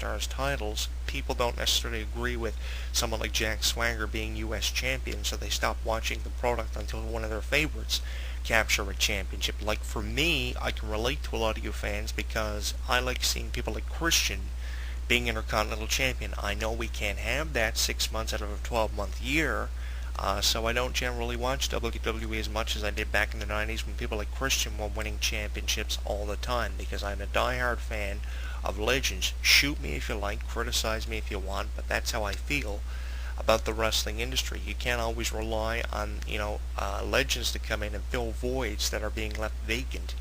superstars titles, people don't necessarily agree with someone like Jack Swagger being U.S. champion, so they stop watching the product until one of their favorites capture a championship. Like for me, I can relate to a lot of you fans because I like seeing people like Christian being Intercontinental Champion. I know we can't have that 6 months out of a 12-month year, so I don't generally watch WWE as much as I did back in the 90s when people like Christian were winning championships all the time, because I'm a diehard fan of legends. Shoot me if you like, criticize me if you want, but that's how I feel about the wrestling industry. You can't always rely on, legends to come in and fill voids that are being left vacant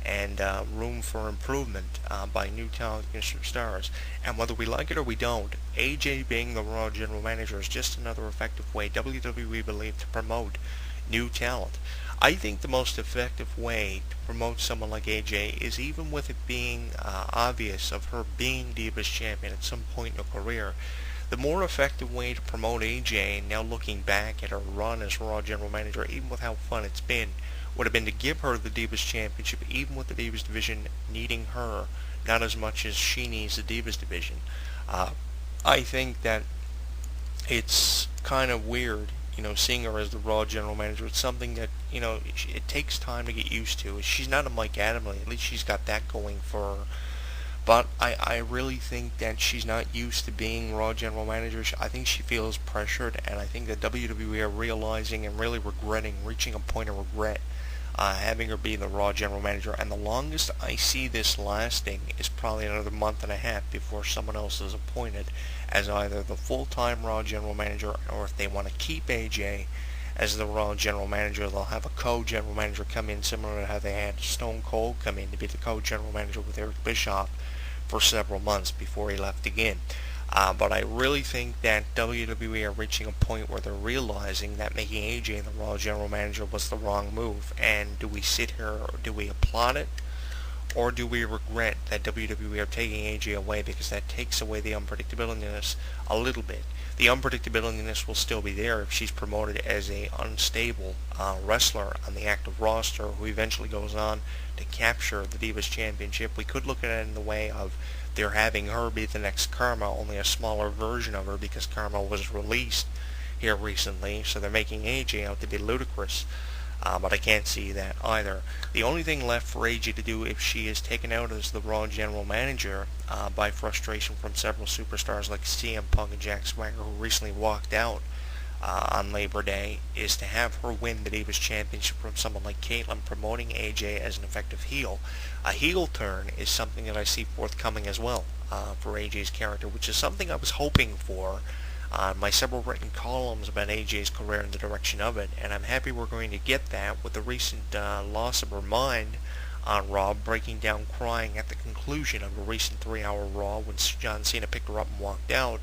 and room for improvement by new talent and stars. And whether we like it or we don't, AJ being the Raw General Manager is just another effective way WWE believe to promote new talent. I think the most effective way to promote someone like AJ is, even with it being obvious of her being Divas Champion at some point in her career, the more effective way to promote AJ, now looking back at her run as Raw General Manager, even with how fun it's been, would have been to give her the Divas Championship, even with the Divas division needing her not as much as she needs the Divas division. I think that it's kind of weird, seeing her as the Raw General Manager. It's something that, it takes time to get used to. She's not a Mike Adamle. At least she's got that going for her. But I really think that she's not used to being Raw General Manager. I think she feels pressured, and I think that WWE are realizing and really regretting, reaching a point of regret, having her be the Raw General Manager. And the longest I see this lasting is probably another month and a half before someone else is appointed as either the full-time Raw General Manager, or if they want to keep AJ as the Raw General Manager, they'll have a co-General Manager come in, similar to how they had Stone Cold come in to be the co-General Manager with Eric Bischoff for several months before he left again. But I really think that WWE are reaching a point where they're realizing that making AJ the Raw General Manager was the wrong move. And do we sit here, or do we applaud it, or do we regret that WWE are taking AJ away, because that takes away the unpredictability a little bit? The unpredictability will still be there if she's promoted as a unstable wrestler on the active roster who eventually goes on to capture the Divas Championship. We could look at it in the way of they're having her be the next Karma, only a smaller version of her, because Karma was released here recently, so they're making AJ out to be ludicrous. But I can't see that either. The only thing left for AJ to do, if she is taken out as the Raw General Manager by frustration from several superstars like CM Punk and Jack Swagger, who recently walked out on Labor Day, is to have her win the Divas Championship from someone like Caitlyn, promoting AJ as an effective heel. A heel turn is something that I see forthcoming as well for AJ's character, which is something I was hoping for my several written columns about AJ's career and the direction of it, and I'm happy we're going to get that with the recent loss of her mind on Raw, breaking down crying at the conclusion of a recent 3-hour Raw when John Cena picked her up and walked out.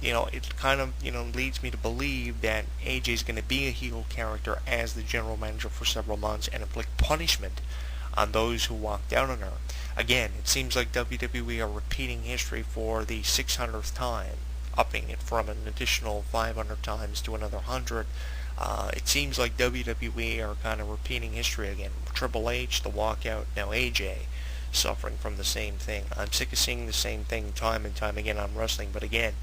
It kind of, leads me to believe that AJ's going to be a heel character as the general manager for several months and inflict punishment on those who walked out on her. Again, it seems like WWE are repeating history for the 600th time, upping it from an additional 500 times to another 100. It seems like WWE are kind of repeating history again. Triple H, the walkout, now AJ, suffering from the same thing. I'm sick of seeing the same thing time and time again on wrestling, but again,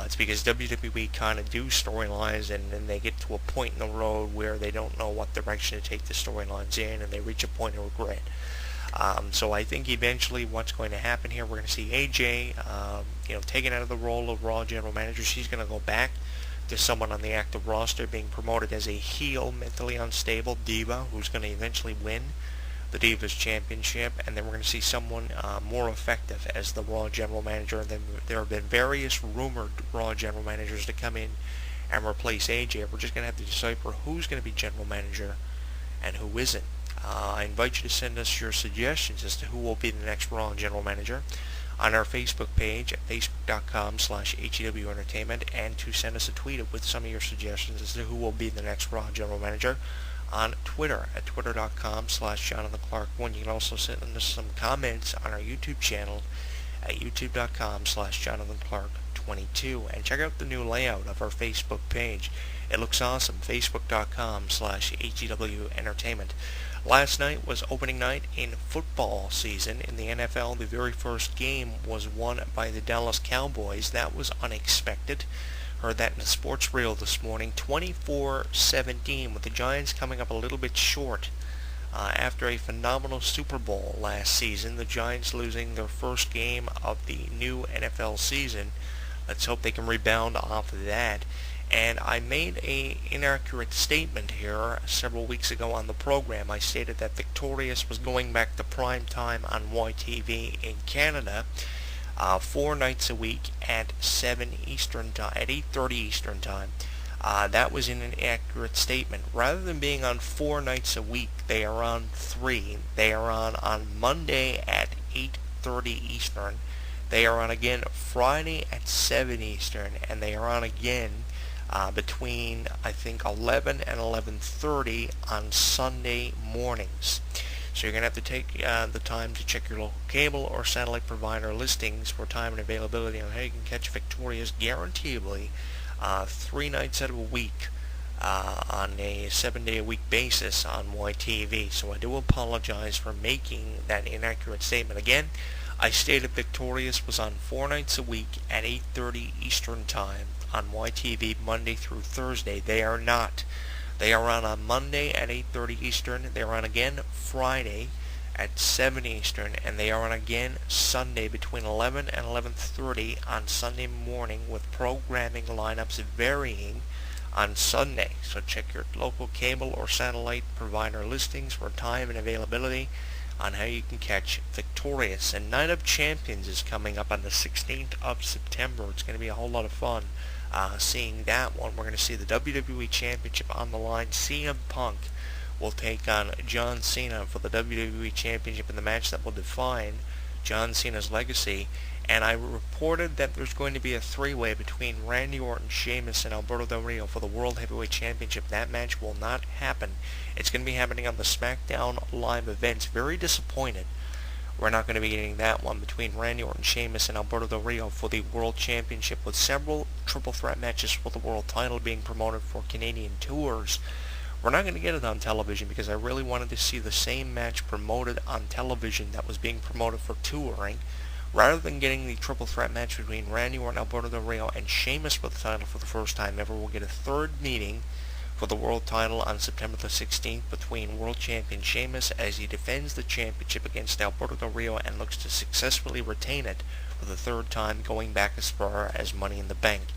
it's because WWE kind of do storylines, and then they get to a point in the road where they don't know what direction to take the storylines in, and they reach a point of regret. So I think eventually what's going to happen here, we're going to see AJ, taken out of the role of Raw General Manager. She's going to go back to someone on the active roster, being promoted as a heel, mentally unstable diva who's going to eventually win the Divas Championship, and then we're going to see someone more effective as the Raw General Manager. And then there have been various rumored Raw General Managers to come in and replace AJ. We're just going to have to decipher who's going to be General Manager and who isn't. I invite you to send us your suggestions as to who will be the next Raw General Manager on our Facebook page at facebook.com/HEW Entertainment, and to send us a tweet with some of your suggestions as to who will be the next Raw General Manager on Twitter at twitter.com/JonathanClarke1. You can also send us some comments on our YouTube channel at youtube.com/JonathanClarke22, and check out the new layout of our Facebook page. It looks awesome. Facebook.com/HEW Entertainment. Last night was opening night in football season in the NFL. The very first game was won by the Dallas Cowboys. That was unexpected. Heard that in the sports reel this morning. 24-17, with the Giants coming up a little bit short after a phenomenal Super Bowl last season. The Giants losing their first game of the new NFL season. Let's hope they can rebound off of that. And I made an inaccurate statement here several weeks ago on the program. I stated that Victorious was going back to prime time on YTV in Canada 4 nights a week at 7 Eastern time, at 8:30 Eastern time. That was an inaccurate statement. Rather than being on 4 nights a week, they are on 3. They are on Monday at 8:30 Eastern. They are on again Friday at 7 Eastern, and they are on again between, I think, 11 and 11:30 on Sunday mornings. So you're going to have to take the time to check your local cable or satellite provider listings for time and availability on how you can catch Victorious guaranteeably 3 nights out of a week on a 7-day-a-week basis on YTV. So I do apologize for making that inaccurate statement. Again, I stated Victorious was on 4 nights a week at 8:30 Eastern Time on YTV Monday through Thursday. They are not. They are on Monday at 8:30 Eastern. They are on again Friday at 7 Eastern, and they are on again Sunday between 11 and 11:30 on Sunday morning, with programming lineups varying on Sunday. So check your local cable or satellite provider listings for time and availability on how you can catch Victorious. And Night of Champions is coming up on the 16th of September. It's going to be a whole lot of fun seeing that one. We're going to see the WWE Championship on the line. CM Punk will take on John Cena for the WWE Championship in the match that will define John Cena's legacy. And I reported that there's going to be a 3-way between Randy Orton, Sheamus, and Alberto Del Rio for the World Heavyweight Championship. That match will not happen. It's going to be happening on the SmackDown Live events. Very disappointed we're not going to be getting that one between Randy Orton, Sheamus, and Alberto Del Rio for the World Championship, with several triple threat matches for the world title being promoted for Canadian tours. We're not going to get it on television because I really wanted to see the same match promoted on television that was being promoted for touring. Rather than getting the triple threat match between Randy Orton, Alberto Del Rio, and Sheamus for the title for the first time ever, we'll get a third meeting for the world title on September the 16th between world champion Sheamus as he defends the championship against Alberto Del Rio and looks to successfully retain it for the third time, going back as far as Money in the Bank.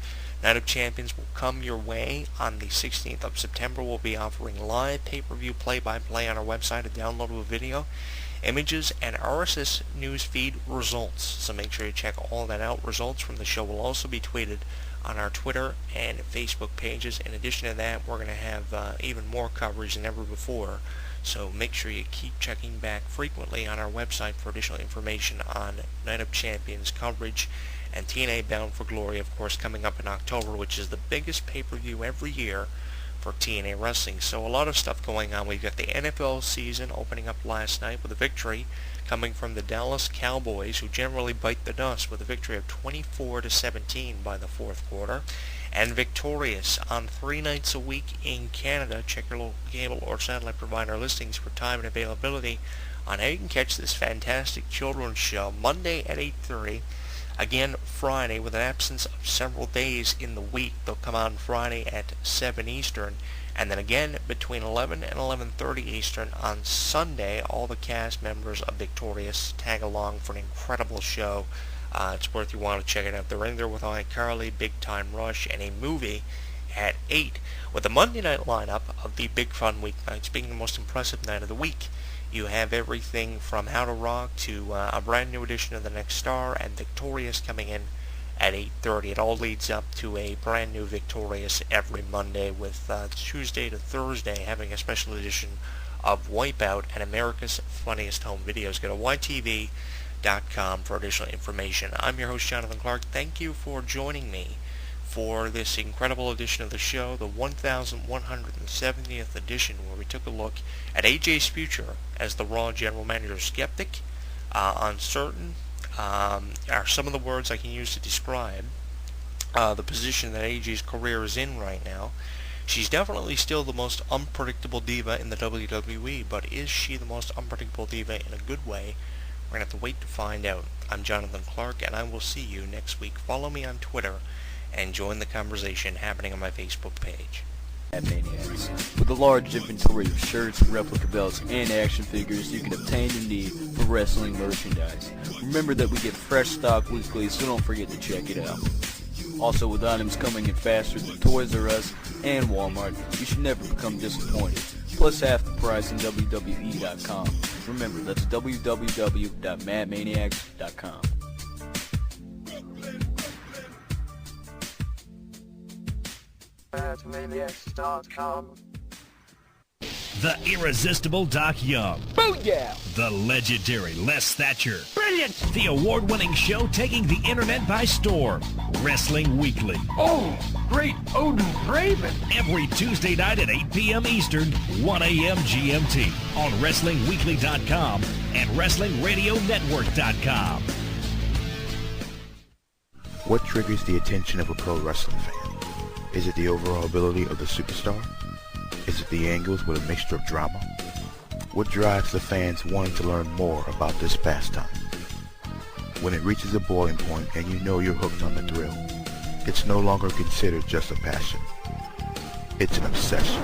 Night of Champions will come your way on the 16th of September. We'll be offering live pay-per-view play-by-play on our website, a downloadable video, images, and RSS news feed results. So make sure you check all that out. Results from the show will also be tweeted on our Twitter and Facebook pages. In addition to that, we're going to have even more coverage than ever before. So make sure you keep checking back frequently on our website for additional information on Night of Champions coverage, and TNA Bound for Glory, of course, coming up in October, which is the biggest pay-per-view every year for TNA Wrestling. So a lot of stuff going on. We've got the NFL season opening up last night with a victory coming from the Dallas Cowboys, who generally bite the dust, with a victory of 24-17 by the fourth quarter. And Victorious on 3 nights a week in Canada. Check your local cable or satellite provider listings for time and availability on how you can catch this fantastic children's show. Monday at 8:30. Again, Friday, with an absence of several days in the week. They'll come on Friday at 7 Eastern. And then again, between 11 and 11:30 Eastern on Sunday, all the cast members of Victorious tag along for an incredible show. It's worth you want to check it out. They're in there with iCarly, Big Time Rush, and a movie at 8. With the Monday night lineup of the Big Fun Weeknights being the most impressive night of the week. You have everything from How to Rock to a brand new edition of The Next Star, and Victorious coming in at 8:30. It all leads up to a brand new Victorious every Monday, with Tuesday to Thursday having a special edition of Wipeout and America's Funniest Home Videos. Go to YTV.com for additional information. I'm your host, Jonathan Clarke. Thank you for joining me for this incredible edition of the show, the 1170th edition, where we took a look at AJ's future as the Raw General Manager. Skeptic, uncertain, are some of the words I can use to describe the position that AJ's career is in right now. She's definitely still the most unpredictable diva in the WWE, but is she the most unpredictable diva in a good way? We're going to have to wait to find out. I'm Jonathan Clarke, and I will see you next week. Follow me on Twitter and join the conversation happening on my Facebook page. Maniacs. With a large inventory of shirts, replica belts, and action figures you can obtain your need for wrestling merchandise. Remember that we get fresh stock weekly, so don't forget to check it out. Also, with items coming in faster than Toys R Us and Walmart, you should never become disappointed. Plus half the price on WWE.com. Remember, that's www.madmaniacs.com. Madmaniacs.com. The irresistible Doc Young. Booyah! The legendary Les Thatcher. Brilliant! The award-winning show taking the internet by storm. Wrestling Weekly. Oh, great Odin Raven! Every Tuesday night at 8 p.m. Eastern, 1 a.m. GMT on WrestlingWeekly.com and WrestlingRadioNetwork.com. What triggers the attention of a pro wrestling fan? Is it the overall ability of the superstar? Is it the angles with a mixture of drama? What drives the fans wanting to learn more about this pastime? When it reaches a boiling point and you know you're hooked on the thrill, it's no longer considered just a passion. It's an obsession.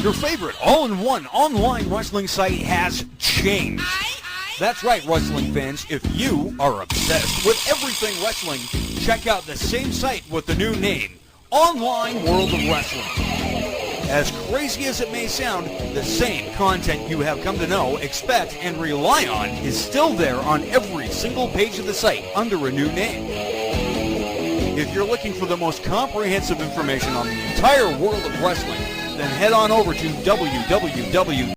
Your favorite all-in-one online wrestling site has changed. That's right, wrestling fans. If you are obsessed with everything wrestling, check out the same site with the new name, Online World of Wrestling. As crazy as it may sound, the same content you have come to know, expect, and rely on is still there on every single page of the site under a new name. If you're looking for the most comprehensive information on the entire world of wrestling, then head on over to www